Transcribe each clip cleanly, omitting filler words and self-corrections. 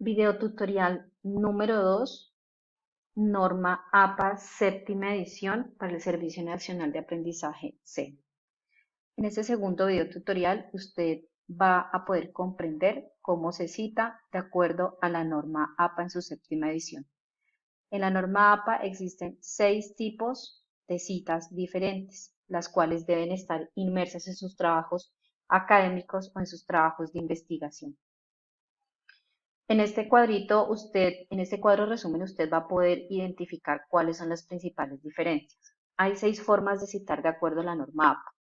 Video tutorial número 2, norma APA séptima edición para el Servicio Nacional de Aprendizaje C. En este segundo video tutorial usted va a poder comprender cómo se cita de acuerdo a la norma APA en su séptima edición. En la norma APA existen 6 tipos de citas diferentes, las cuales deben estar inmersas en sus trabajos académicos o en sus trabajos de investigación. En este en este cuadro resumen, usted va a poder identificar cuáles son las principales diferencias. Hay 6 formas de citar de acuerdo a la norma APA.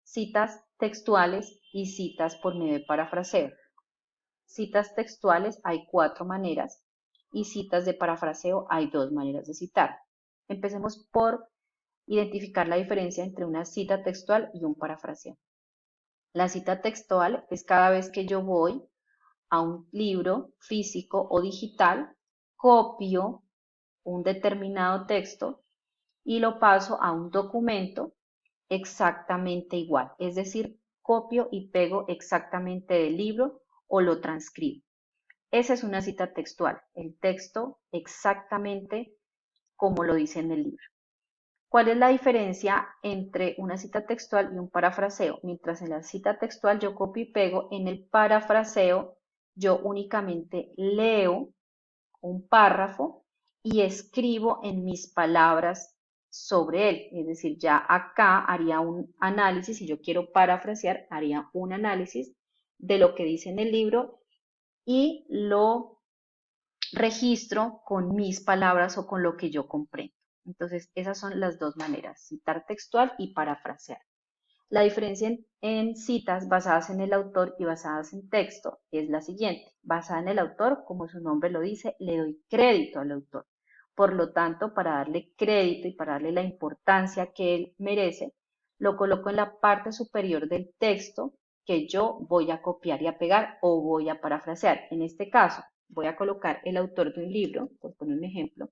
Citas textuales y citas por medio de parafraseo. Citas textuales hay 4 maneras y citas de parafraseo hay 2 maneras de citar. Empecemos por identificar la diferencia entre una cita textual y un parafraseo. La cita textual es cada vez que yo voy a un libro físico o digital, copio un determinado texto y lo paso a un documento exactamente igual. Es decir, copio y pego exactamente del libro o lo transcribo. Esa es una cita textual, el texto exactamente como lo dice en el libro. ¿Cuál es la diferencia entre una cita textual y un parafraseo? Mientras en la cita textual yo copio y pego, en el parafraseo yo únicamente leo un párrafo y escribo en mis palabras sobre él. Es decir, ya acá haría un análisis, si yo quiero parafrasear, haría un análisis de lo que dice en el libro y lo registro con mis palabras o con lo que yo comprendo. Entonces, esas son las 2 maneras, citar textual y parafrasear. La diferencia en citas basadas en el autor y basadas en texto es la siguiente. Basada en el autor, como su nombre lo dice, le doy crédito al autor. Por lo tanto, para darle crédito y para darle la importancia que él merece, lo coloco en la parte superior del texto que yo voy a copiar y a pegar o voy a parafrasear. En este caso, voy a colocar el autor de un libro, por poner un ejemplo.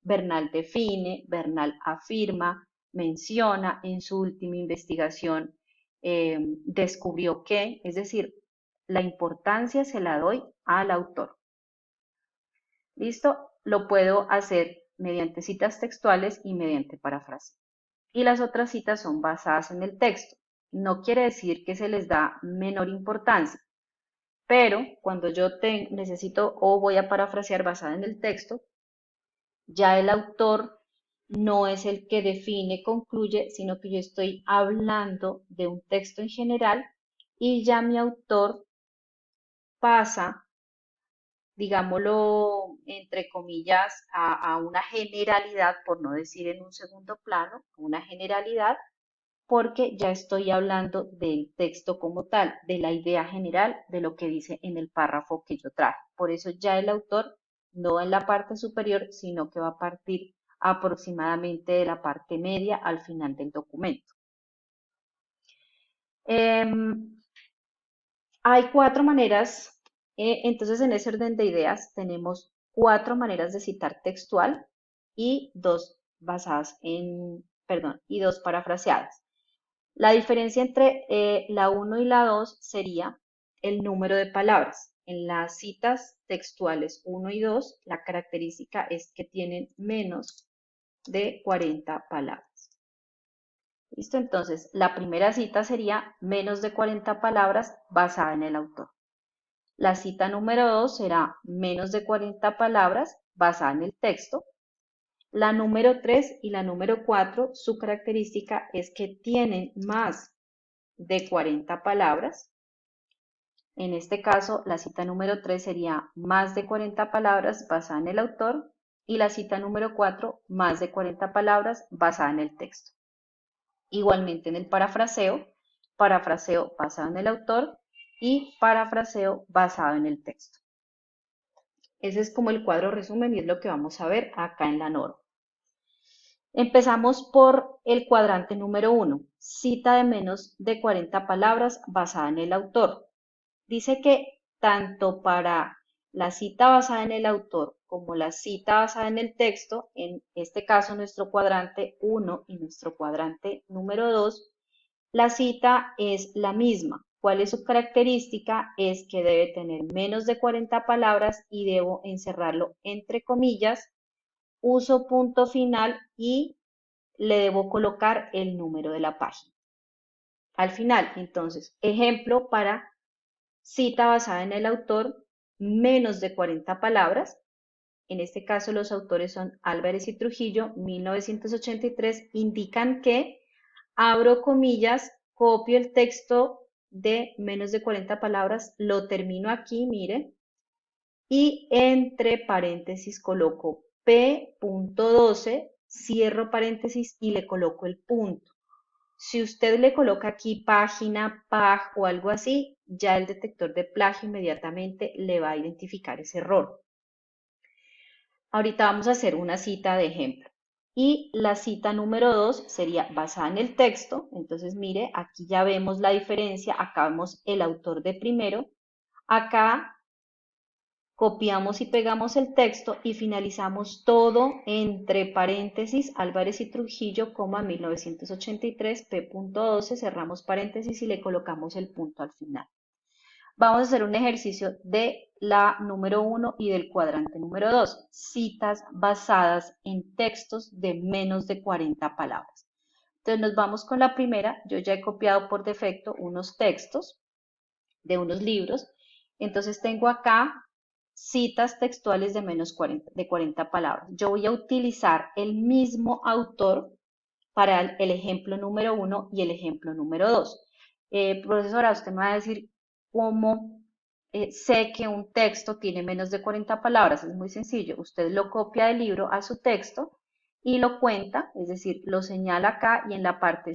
Bernal define, Bernal afirma, menciona en su última investigación, descubrió que, es decir, la importancia se la doy al autor. ¿Listo? Lo puedo hacer mediante citas textuales y mediante parafrase. Y las otras citas son basadas en el texto. No quiere decir que se les da menor importancia, pero cuando yo necesito o voy a parafrasear basada en el texto, ya el autor no es el que define, concluye, sino que yo estoy hablando de un texto en general y ya mi autor pasa, digámoslo entre comillas, a una generalidad, por no decir en un segundo plano, una generalidad, porque ya estoy hablando del texto como tal, de la idea general de lo que dice en el párrafo que yo traje. Por eso ya el autor no en la parte superior, sino que va a partir aproximadamente de la parte media al final del documento. Hay 4 maneras, entonces en ese orden de ideas tenemos 4 maneras de citar textual y 2 basadas en, perdón, y 2 parafraseadas. La diferencia entre la 1 y la 2 sería el número de palabras. En las citas textuales 1 y 2, la característica es que tienen menos de 40 palabras. ¿Listo? Entonces, la primera cita sería menos de 40 palabras basada en el autor. La cita número 2 será menos de 40 palabras basada en el texto. La número 3 y la número 4, su característica es que tienen más de 40 palabras. En este caso, la cita número 3 sería más de 40 palabras basada en el autor y la cita número 4, más de 40 palabras basada en el texto. Igualmente en el parafraseo basado en el autor y parafraseo basado en el texto. Ese es como el cuadro resumen y es lo que vamos a ver acá en la norma. Empezamos por el cuadrante número 1, cita de menos de 40 palabras basada en el autor. Dice que tanto para la cita basada en el autor como la cita basada en el texto, en este caso nuestro cuadrante 1 y nuestro cuadrante número 2, la cita es la misma, ¿Cuál es su característica? Es que debe tener menos de 40 palabras y debo encerrarlo entre comillas, uso punto final y le debo colocar el número de la página. Al final, entonces, ejemplo para cita basada en el autor, menos de 40 palabras. En este caso los autores son Álvarez y Trujillo, 1983, indican que, abro comillas, copio el texto de menos de 40 palabras, lo termino aquí, mire, y entre paréntesis coloco P.12, cierro paréntesis y le coloco el punto. Si usted le coloca aquí página, pag o algo así, ya el detector de plagio inmediatamente le va a identificar ese error. Ahorita vamos a hacer una cita de ejemplo. Y la cita número 2 sería basada en el texto. Entonces, mire, aquí ya vemos la diferencia. Acá vemos el autor de primero. Acá copiamos y pegamos el texto y finalizamos todo entre paréntesis Álvarez y Trujillo, 1983, P.12, cerramos paréntesis y le colocamos el punto al final. Vamos a hacer un ejercicio de la número 1 y del cuadrante número 2, citas basadas en textos de menos de 40 palabras. Entonces nos vamos con la primera. Yo ya he copiado por defecto unos textos de unos libros. Entonces tengo acá citas textuales de de 40 palabras. Yo voy a utilizar el mismo autor para el ejemplo número 1 y el ejemplo número 2. Profesora, usted me va a decir cómo sé que un texto tiene menos de 40 palabras. Es muy sencillo. Usted lo copia del libro a su texto y lo cuenta, es decir, lo señala acá y en la parte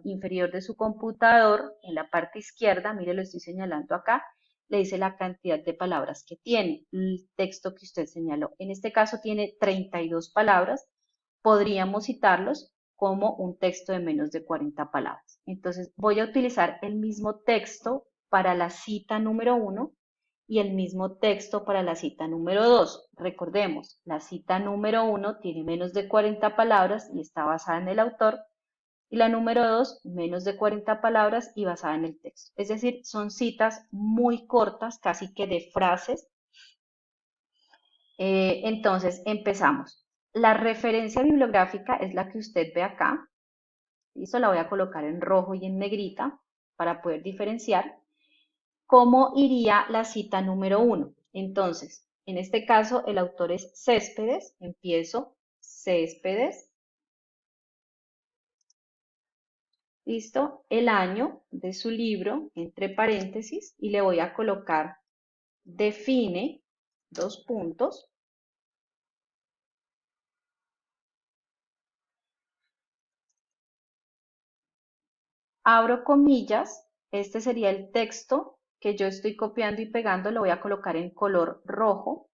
inferior de su computador, en la parte izquierda, mire, lo estoy señalando acá, le dice la cantidad de palabras que tiene el texto que usted señaló. En este caso tiene 32 palabras. Podríamos citarlos como un texto de menos de 40 palabras. Entonces voy a utilizar el mismo texto para la cita número 1 y el mismo texto para la cita número 2. Recordemos, la cita número 1 tiene menos de 40 palabras y está basada en el autor, y la número 2 menos de 40 palabras y basada en el texto. Es decir, son citas muy cortas, casi que de frases. Entonces, empezamos. La referencia bibliográfica es la que usted ve acá. Listo, la voy a colocar en rojo y en negrita para poder diferenciar. ¿Cómo iría la cita número 1? Entonces, en este caso el autor es Céspedes. Empiezo Céspedes. Listo, el año de su libro, entre paréntesis, y le voy a colocar define, dos puntos. Abro comillas, este sería el texto que yo estoy copiando y pegando, lo voy a colocar en color rojo.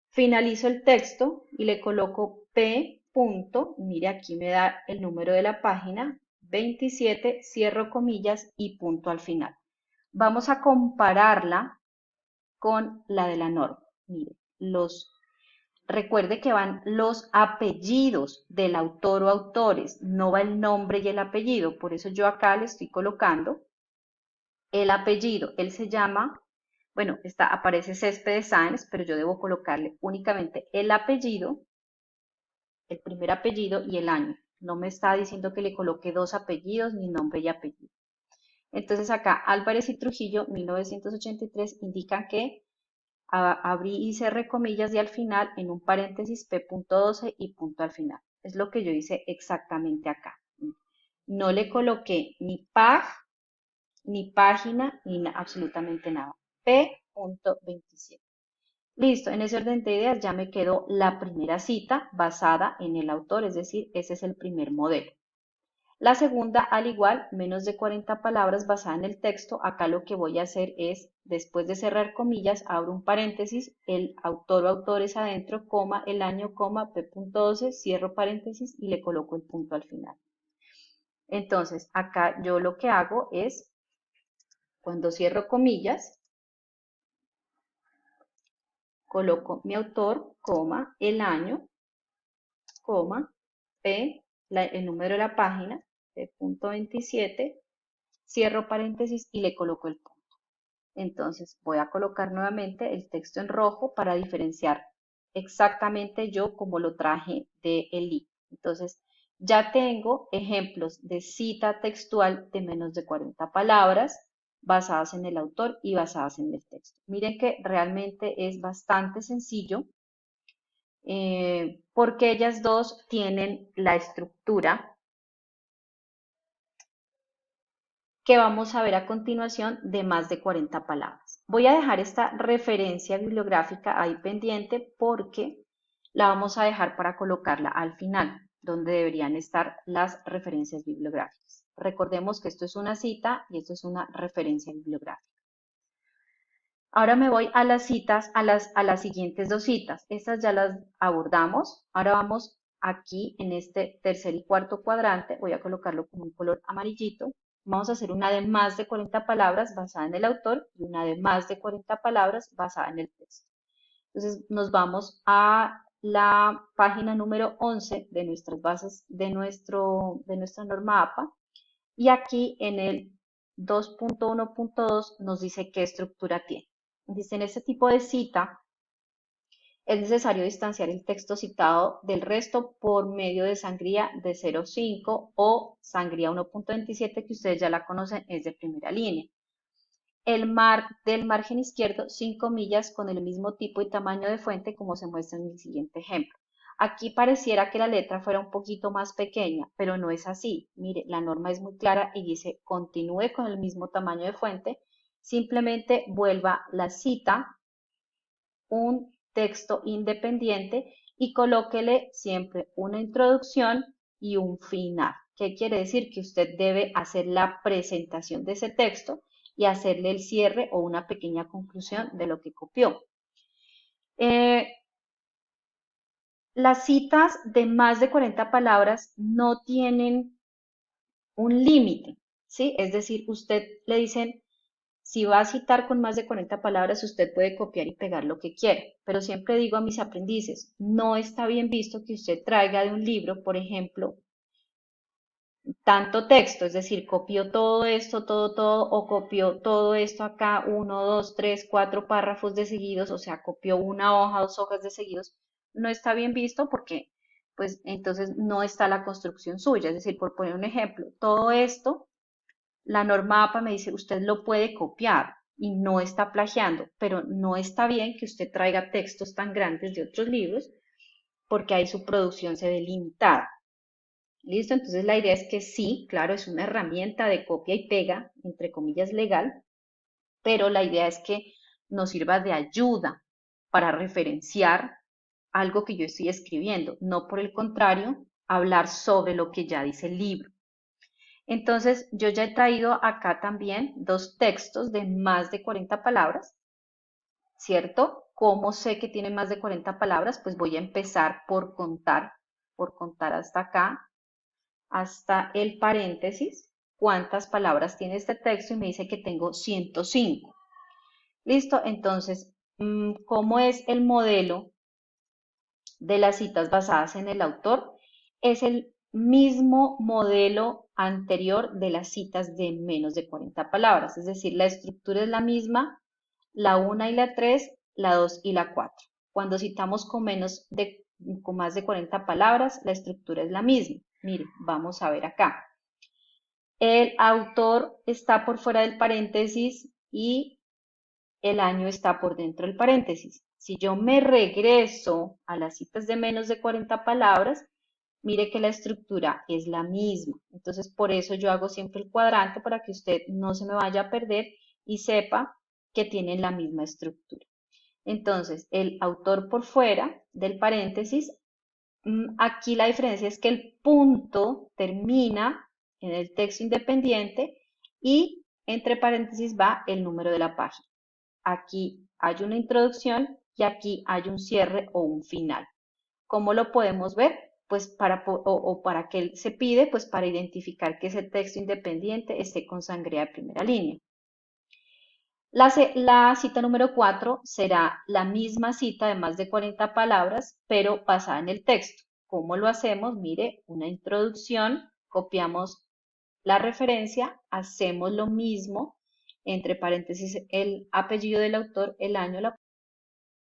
Finalizo el texto y le coloco P. Punto, mire aquí me da el número de la página, 27, cierro comillas y punto al final. Vamos a compararla con la de la norma. Mire, recuerde que van los apellidos del autor o autores, no va el nombre y el apellido, por eso yo acá le estoy colocando el apellido. Él se llama, bueno, aparece Céspedes Sáenz, pero yo debo colocarle únicamente el apellido, el primer apellido y el año. No me está diciendo que le coloque dos apellidos ni nombre y apellido. Entonces acá Álvarez y Trujillo, 1983, indican que abrí y cerré comillas y al final en un paréntesis P.12 y punto al final. Es lo que yo hice exactamente acá. No le coloqué ni pag, ni página, ni absolutamente nada. P.27. Listo, en ese orden de ideas ya me quedó la primera cita basada en el autor, es decir, ese es el primer modelo. La segunda, al igual, menos de 40 palabras basada en el texto. Acá lo que voy a hacer es, después de cerrar comillas, abro un paréntesis, el autor o autores adentro, coma, el año, coma, P.12, cierro paréntesis y le coloco el punto al final. Entonces, acá yo lo que hago es, cuando cierro comillas, coloco mi autor, coma, el año, coma, P, el número de la página, P.27, cierro paréntesis y le coloco el punto. Entonces voy a colocar nuevamente el texto en rojo para diferenciar exactamente yo como lo traje del libro. Entonces ya tengo ejemplos de cita textual de menos de 40 palabras basadas en el autor y basadas en el texto. Miren que realmente es bastante sencillo porque ellas dos tienen la estructura que vamos a ver a continuación de más de 40 palabras. Voy a dejar esta referencia bibliográfica ahí pendiente porque la vamos a dejar para colocarla al final, donde deberían estar las referencias bibliográficas. Recordemos que esto es una cita y esto es una referencia bibliográfica. Ahora me voy a las citas, a las siguientes dos citas. Estas ya las abordamos. Ahora vamos aquí en este tercer y cuarto cuadrante. Voy a colocarlo con un color amarillito. Vamos a hacer una de más de 40 palabras basada en el autor y una de más de 40 palabras basada en el texto. Entonces nos vamos a la página número 11 de nuestras bases de nuestra norma APA. Y aquí en el 2.1.2 nos dice qué estructura tiene. Dice, en este tipo de cita es necesario distanciar el texto citado del resto por medio de sangría de 0.5 o sangría 1.27, que ustedes ya la conocen, es de primera línea. Del margen izquierdo, 5 millas con el mismo tipo y tamaño de fuente como se muestra en el siguiente ejemplo. Aquí pareciera que la letra fuera un poquito más pequeña, pero no es así. Mire, la norma es muy clara y dice continúe con el mismo tamaño de fuente, simplemente vuelva la cita, un texto independiente y colóquele siempre una introducción y un final. ¿Qué quiere decir? Que usted debe hacer la presentación de ese texto y hacerle el cierre o una pequeña conclusión de lo que copió. Las citas de más de 40 palabras no tienen un límite, ¿sí? Es decir, usted le dicen, si va a citar con más de 40 palabras, usted puede copiar y pegar lo que quiera, pero siempre digo a mis aprendices, no está bien visto que usted traiga de un libro, por ejemplo, tanto texto, es decir, copió todo esto, todo, o copió todo esto acá, 1, 2, 3, 4 párrafos de seguidos, o sea, copió una hoja, 2 hojas de seguidos, no está bien visto porque, pues, entonces no está la construcción suya, es decir, por poner un ejemplo, todo esto, la norma APA me dice, usted lo puede copiar y no está plagiando, pero no está bien que usted traiga textos tan grandes de otros libros porque ahí su producción se ve limitada. ¿Listo? Entonces la idea es que sí, claro, es una herramienta de copia y pega, entre comillas, legal, pero la idea es que nos sirva de ayuda para referenciar algo que yo estoy escribiendo, no por el contrario, hablar sobre lo que ya dice el libro. Entonces, yo ya he traído acá también dos textos de más de 40 palabras, ¿cierto? ¿Cómo sé que tienen más de 40 palabras? Pues voy a empezar por contar hasta acá, hasta el paréntesis, cuántas palabras tiene este texto y me dice que tengo 105. ¿Listo? Entonces, ¿cómo es el modelo de las citas basadas en el autor? Es el mismo modelo anterior de las citas de menos de 40 palabras, es decir, la estructura es la misma, la 1 y la 3, la 2 y la 4. Cuando citamos con más de 40 palabras, la estructura es la misma. Mire, vamos a ver acá. El autor está por fuera del paréntesis y el año está por dentro del paréntesis. Si yo me regreso a las citas de menos de 40 palabras, mire que la estructura es la misma. Entonces, por eso yo hago siempre el cuadrante para que usted no se me vaya a perder y sepa que tienen la misma estructura. Entonces, el autor por fuera del paréntesis, aquí la diferencia es que el punto termina en el texto independiente y entre paréntesis va el número de la página. Aquí hay una introducción y aquí hay un cierre o un final. ¿Cómo lo podemos ver? Pues para qué se pide, pues para identificar que ese texto independiente esté con sangría de primera línea. La cita número 4 será la misma cita de más de 40 palabras, pero basada en el texto. ¿Cómo lo hacemos? Mire, una introducción, copiamos la referencia, hacemos lo mismo, entre paréntesis el apellido del autor, el año, la